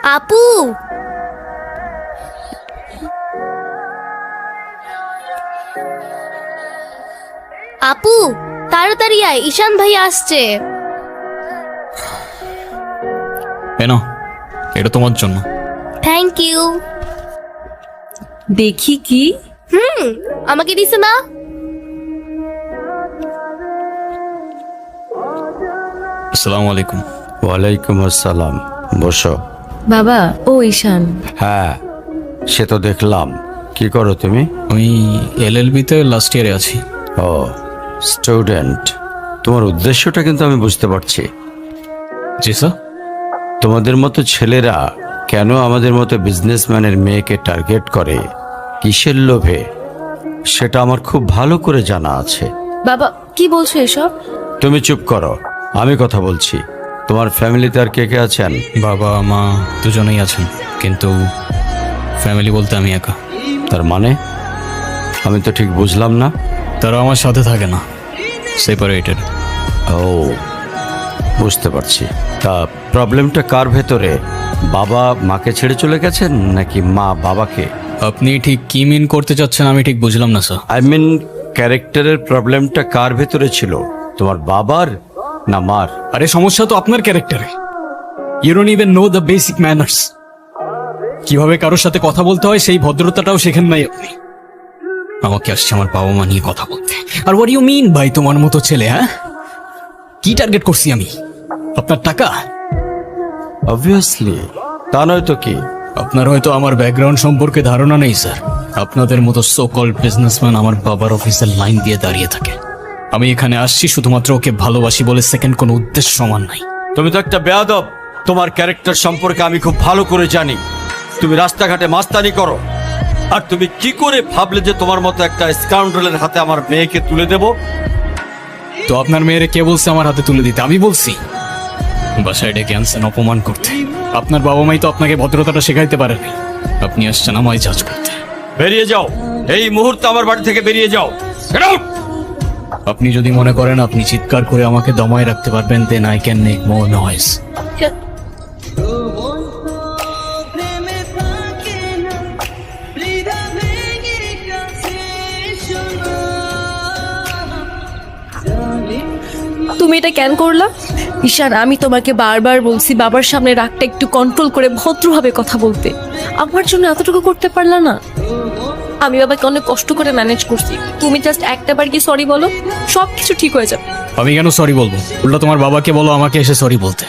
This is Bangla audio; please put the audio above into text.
আপু, আপু তাড়াতাড়ি আয়, ঈশান ভাই আসছে। এনো, এটা তোমার জন্য। Thank you. দেখি কি? আমাকে দিছে না? আসসালামু আলাইকুম। ওয়ালাইকুম আসসালাম, বসো। বাবা, ও ঈশান। হ্যাঁ, সে তো দেখলাম। কি করো তুমি? আমি এলএলবি-তে লাস্ট ইয়ারে আছি। ও, স্টুডেন্ট। তোমার উদ্দেশ্যটা কিন্তু আমি বুঝতে পারছি। জি স্যার। তোমাদের মতো ছেলেরা কেন আমাদের মতো বিজনেসম্যানের মেয়েকে টার্গেট করে, কিসের লোভে, সেটা আমার খুব ভালো করে জানা আছে। বাবা, কি বলছো এসব? তুমি চুপ করো, আমি কথা বলছি। তোমার ফ্যামিলিতে আর কে কে আছেন? বাবা মা দুজনেই আছেন, কিন্তু ফ্যামিলি বলতে আমি একা। তার মানে আমি তো ঠিক বুঝলাম না। তারা আমার সাথে থাকে না, সেপারেটেড। ও, বুঝতে পারছি। তা প্রবলেমটা কার ভেতরে? বাবা মাকে ছেড়ে চলে গেছেন নাকি মা বাবাকে? আপনি ঠিক কি মিন করতে চাচ্ছেন আমি ঠিক বুঝলাম না স্যার। আই মিন, ক্যারেক্টারের প্রবলেমটা কার ভেতরে ছিল, তোমার বাবার না মার? আরে সমস্যা তো আপনার ক্যারেক্টারে। You don't even know the basic manners. কিভাবে কারোর সাথে কথা বলতে হয় সেই ভদ্রতাটাও শেখেন নাই আপনি। আমাকে আসছে আমার বাবা মা নিয়ে কথা বলতে। আর হোয়াট ইউ মিন ভাই, তোমার মতো ছেলে? হ্যাঁ, কি টার্গেট করছি আমি? আপনার টাকা? অবভিয়াসলি, তা নয় তো কি? আপনার হয়তো আমার ব্যাকগ্রাউন্ড সম্পর্কে ধারণা নেই স্যার। আপনাদের মতো সো কল্ড বিজনেসম্যান আমার বাবার অফিসের লাইন দিয়ে দাঁড়িয়ে থাকে। আমি এখানে আসছি শুধুমাত্র ওকে ভালোবাসি বলে, সেকেন্ড কোনো উদ্দেশ্য সমান নাই। তুমি তো একটা বেয়াদব। তোমার ক্যারেক্টার সম্পর্কে আমি খুব ভালো করে জানি। তুমি রাস্তাঘাটে মাস্তানি করো, আর তুমি কি করে ভাবলে যে তোমার মতো একটা স্কাউন্ডারের হাতে আমার মেয়েকে তুলে দেব? তো আপনার মেয়েরে কে বলছে আমার হাতে তুলে দিতে? আমি বলছি? বাসায় ডেকে আনছেন অপমান করতে। আপনার বাবা মাই তো আপনাকে ভদ্রতাটা শেখাইতে পারেনি। আপনি আসছেন আমায় জাজ করতে। বেরিয়ে যাও, এই মুহূর্তে আমার বাড়ি থেকে বেরিয়ে যাও। Get out! আপনি যদি মনে করেন আপনি চিৎকার করে আমাকে দমায় রাখতে পারবেন, then I can make more noise. তুমি এটা কেন করলা? ঈশান, আমি তোমাকে বারবার বলছি বাবার সামনে রাগটা একটু কন্ট্রোল করে ভদ্রভাবে কথা বলতে। আমার জন্য এতটুকু করতে পারলা না? আমি বাবাকে অনেক কষ্ট করে ম্যানেজ করছি। তুমি জাস্ট একটা বার কি সরি বলো, সব কিছু ঠিক হয়ে যাবে। আমি কেন সরি বলবো? উল্টা তোমার বাবাকে বলো আমাকে এসে সরি বলতে।